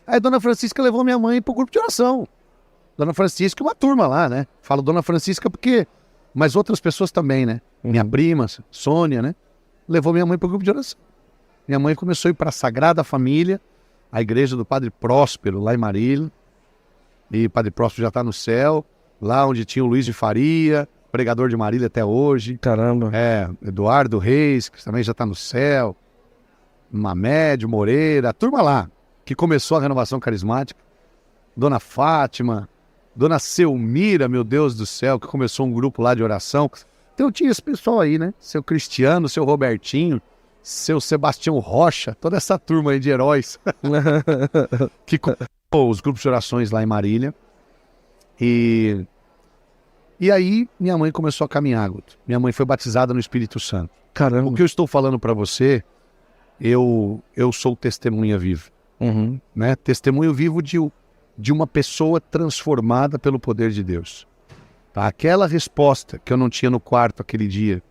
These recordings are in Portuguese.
Aí a Dona Francisca levou minha mãe pro grupo de oração. Dona Francisca e uma turma lá, né? Falo Dona Francisca porque... Mas outras pessoas também, né? Minha prima, Sônia, né? Levou minha mãe pro grupo de oração. Minha mãe começou a ir para a Sagrada Família, a igreja do Padre Próspero, lá em Marília. E o Padre Próspero já está no céu. Lá onde tinha o Luiz de Faria, pregador de Marília até hoje. Caramba. Eduardo Reis, que também já está no céu. Mamédio, Moreira, a turma lá, que começou a renovação carismática. Dona Fátima, Dona Selmira, meu Deus do céu, que começou um grupo lá de oração. Então tinha esse pessoal aí, né? Seu Cristiano, seu Robertinho, seu Sebastião Rocha, toda essa turma aí de heróis que começou os grupos de orações lá em Marília. E aí minha mãe começou a caminhar, Guto. Minha mãe foi batizada no Espírito Santo. Caramba. O que eu estou falando para você, eu sou testemunha viva. Né? Testemunho vivo de uma pessoa transformada pelo poder de Deus. Tá? Aquela resposta que eu não tinha no quarto aquele dia,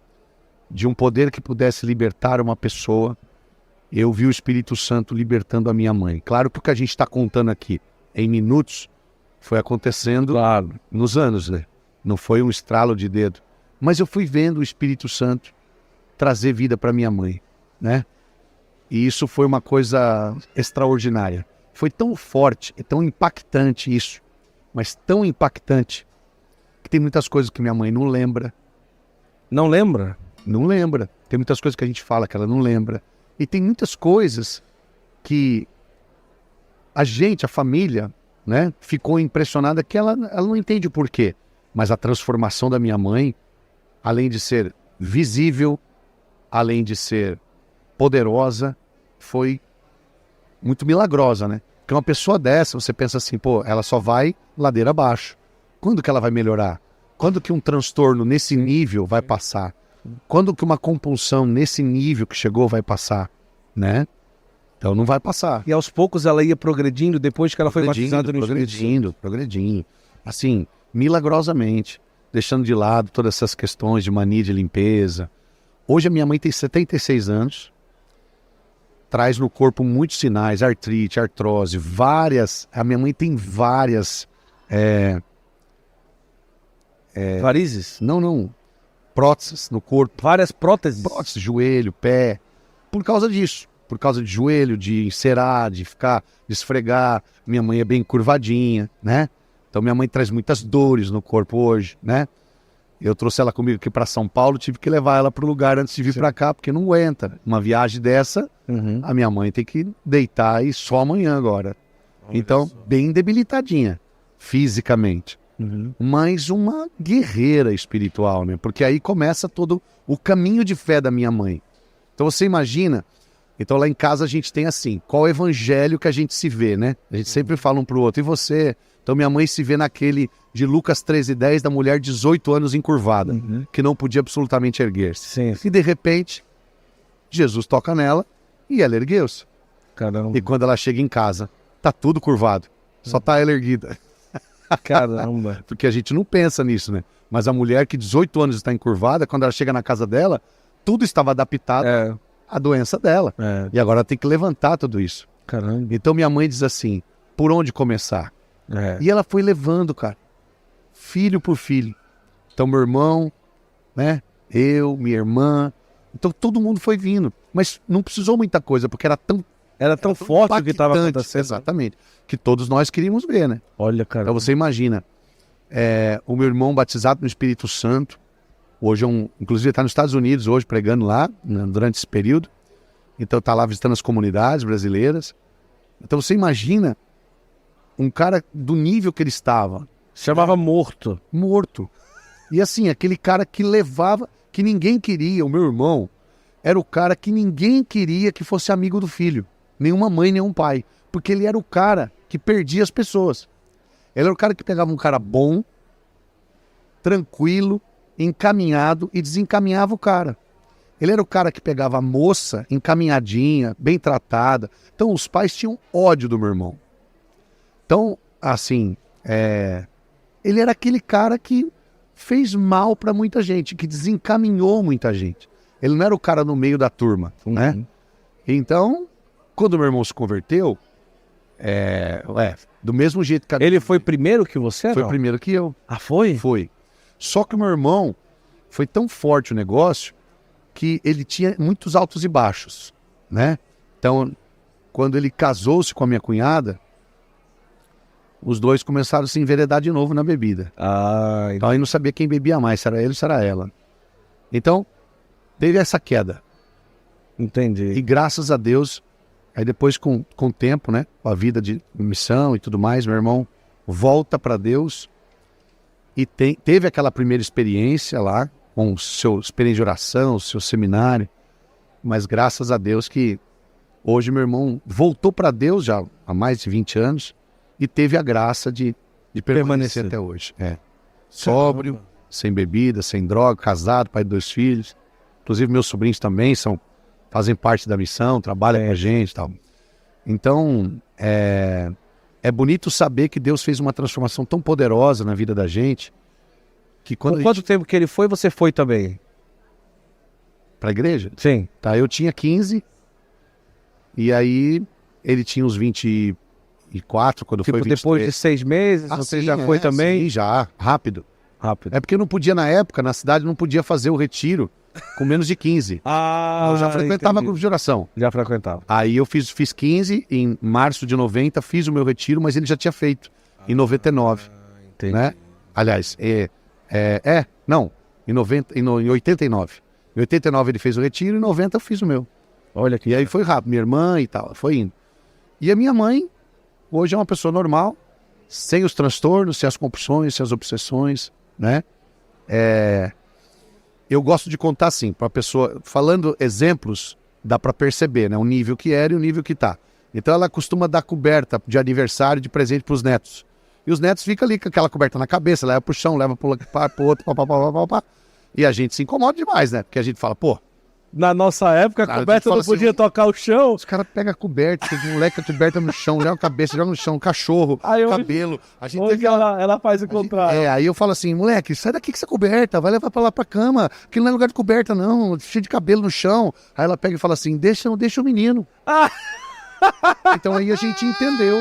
de um poder que pudesse libertar uma pessoa, eu vi o Espírito Santo libertando a minha mãe. Claro que o que a gente está contando aqui, em minutos, foi acontecendo nos anos, né? Não foi um estralo de dedo. Mas eu fui vendo o Espírito Santo trazer vida para minha mãe, né? E isso foi uma coisa extraordinária. Foi tão forte e tão impactante isso, mas tão impactante, que tem muitas coisas que minha mãe não lembra. Não lembra? Não lembra. Tem muitas coisas que a gente fala que ela não lembra. E tem muitas coisas que a família, né, ficou impressionada que ela não entende o porquê. Mas a transformação da minha mãe, além de ser visível, além de ser poderosa, foi muito milagrosa, né? Porque uma pessoa dessa, você pensa assim, pô, ela só vai ladeira abaixo. Quando que ela vai melhorar? Quando que um transtorno nesse nível vai passar? Quando que uma compulsão nesse nível que chegou vai passar, né? Então não vai passar. E aos poucos ela ia progredindo depois que ela foi batizada no Espírito. Progredindo. Assim, milagrosamente, deixando de lado todas essas questões de mania de limpeza. Hoje a minha mãe tem 76 anos, traz no corpo muitos sinais, artrite, artrose, a minha mãe tem várias... Varizes? Não. Próteses no corpo. Várias próteses? Próteses, joelho, pé. Por causa disso. Por causa de joelho, de encerar, de esfregar. Minha mãe é bem curvadinha, né? Então minha mãe traz muitas dores no corpo hoje, né? Eu trouxe ela comigo aqui para São Paulo, tive que levar ela para o lugar antes de vir para cá, porque não aguenta. Uma viagem dessa, a minha mãe tem que deitar e só amanhã agora. Então, bem debilitadinha, fisicamente. Mas uma guerreira espiritual, né? Porque aí começa todo o caminho de fé da minha mãe. Então você imagina, então lá em casa a gente tem assim, qual evangelho que a gente se vê, né? A gente sempre fala um pro outro, e você? Então minha mãe se vê naquele de Lucas 13:10, da mulher de 18 anos encurvada, que não podia absolutamente erguer-se. E de repente, Jesus toca nela e ela ergueu-se. Caramba. E quando ela chega em casa, tá tudo curvado, só tá ela erguida. Caramba. Porque a gente não pensa nisso, né? Mas a mulher que 18 anos está encurvada, quando ela chega na casa dela, tudo estava adaptado à doença dela. E agora ela tem que levantar tudo isso. Caramba. Então minha mãe diz assim, por onde começar? E ela foi levando, cara, filho por filho. Então meu irmão, né? Eu, minha irmã. Então todo mundo foi vindo. Mas não precisou muita coisa, porque era tão forte o que estava acontecendo. Exatamente. Que todos nós queríamos ver, né? Olha, cara. Então você imagina, o meu irmão batizado no Espírito Santo, hoje inclusive está nos Estados Unidos hoje pregando lá, né, durante esse período. Então está lá visitando as comunidades brasileiras. Então você imagina um cara do nível que ele estava. Chamava morto. Morto. E assim, aquele cara que levava, que ninguém queria, o meu irmão, era o cara que ninguém queria que fosse amigo do filho. Nenhuma mãe, nenhum pai. Porque ele era o cara que perdia as pessoas. Ele era o cara que pegava um cara bom, tranquilo, encaminhado e desencaminhava o cara. Ele era o cara que pegava a moça encaminhadinha, bem tratada. Então os pais tinham ódio do meu irmão. Então, assim, ele era aquele cara que fez mal para muita gente, que desencaminhou muita gente. Ele não era o cara no meio da turma, né? Então, quando meu irmão se converteu, Do mesmo jeito que Ele foi primeiro que você? foi não? primeiro que eu. Ah, foi? Foi. Só que o meu irmão foi tão forte o negócio que ele tinha muitos altos e baixos, né? Então, quando ele casou-se com a minha cunhada, os dois começaram a se enveredar de novo na bebida. Ah, Então aí não sabia quem bebia mais, se era ele ou se era ela. Então, teve essa queda. entendi. E graças a Deus, aí depois com o tempo, né? Com a vida de missão e tudo mais, meu irmão volta para Deus e teve aquela primeira experiência lá, com o seu experiência de oração, o seu seminário. Mas graças a Deus que hoje meu irmão voltou para Deus já há mais de 20 anos e teve a graça de permanecer até hoje. Sóbrio, sem bebida, sem droga, casado, pai de 2 filhos. Inclusive meus sobrinhos também fazem parte da missão, trabalham com a gente e tal. Então, é bonito saber que Deus fez uma transformação tão poderosa na vida da gente, que quando Quanto tempo que ele foi, você foi também? para a igreja, Sim. tá, eu tinha 15 e aí ele tinha uns 24 quando Tipo, foi 23. depois de 6 meses, você sim, já foi também? Sim, já, rápido. Rápido. É porque eu não podia na época, na cidade, não podia fazer o retiro com menos de 15. Ah, Eu já frequentava entendi. grupo de oração. Já frequentava. Aí eu fiz 15 em março de 90, fiz o meu retiro, mas ele já tinha feito em 99, Entendi. né? Aliás, em 89. Em 89 ele fez o retiro, em 90 eu fiz o meu. Olha que E aí foi rápido, minha irmã e tal, foi indo. E a minha mãe, hoje é uma pessoa normal, sem os transtornos, sem as compulsões, sem as obsessões, né? Eu gosto de contar assim, para a pessoa, falando exemplos, dá para perceber, né? O nível que era e o nível que tá. Então ela costuma dar coberta de aniversário, de presente para os netos. E os netos ficam ali com aquela coberta na cabeça, leva pro chão, leva pro outro, pá. E a gente se incomoda demais, né? Porque a gente fala, pô, Na nossa época, a Cara, coberta tu fala não podia assim, tocar o chão. os caras pegam a coberta, os moleques a coberta no chão, joga a cabeça, joga no chão, cachorro, Aí hoje- cabelo. A gente Hoje tem aquela... ela faz o contrário. Aí eu falo assim, moleque, sai daqui com essa coberta, vai levar pra lá pra cama, aquilo não é lugar de coberta não, cheio de cabelo no chão. Aí ela pega e fala assim, deixa o menino. Ah! Então aí a gente entendeu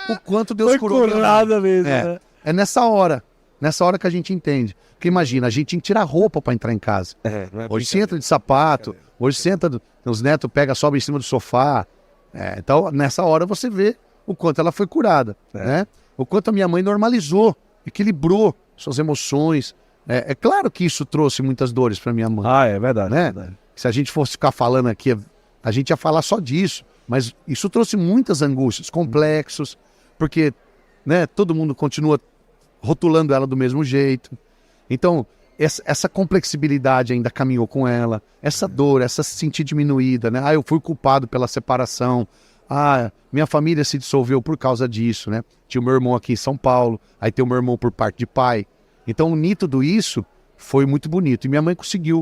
o quanto Deus Foi curou. minha mãe. curada mesmo, É. né? É nessa hora que a gente entende. Porque imagina, a gente tinha que tirar roupa pra entrar em casa. Não é Hoje você entra de sapato, hoje você entra, os netos pegam, sobem em cima do sofá. Então, nessa hora você vê o quanto ela foi curada, né? O quanto a minha mãe normalizou, equilibrou suas emoções. É claro que isso trouxe muitas dores para minha mãe, Ah, é verdade. né? É verdade. Se a gente fosse ficar falando aqui, a gente ia falar só disso. Mas isso trouxe muitas angústias, complexos, porque, né, todo mundo continua rotulando ela do mesmo jeito. Então, essa complexibilidade ainda caminhou com ela, essa dor, essa se sentir diminuída, né? Eu fui culpado pela separação. Minha família se dissolveu por causa disso, né? Tinha o meu irmão aqui em São Paulo, aí tem o meu irmão por parte de pai. Então, unir tudo isso foi muito bonito. E minha mãe conseguiu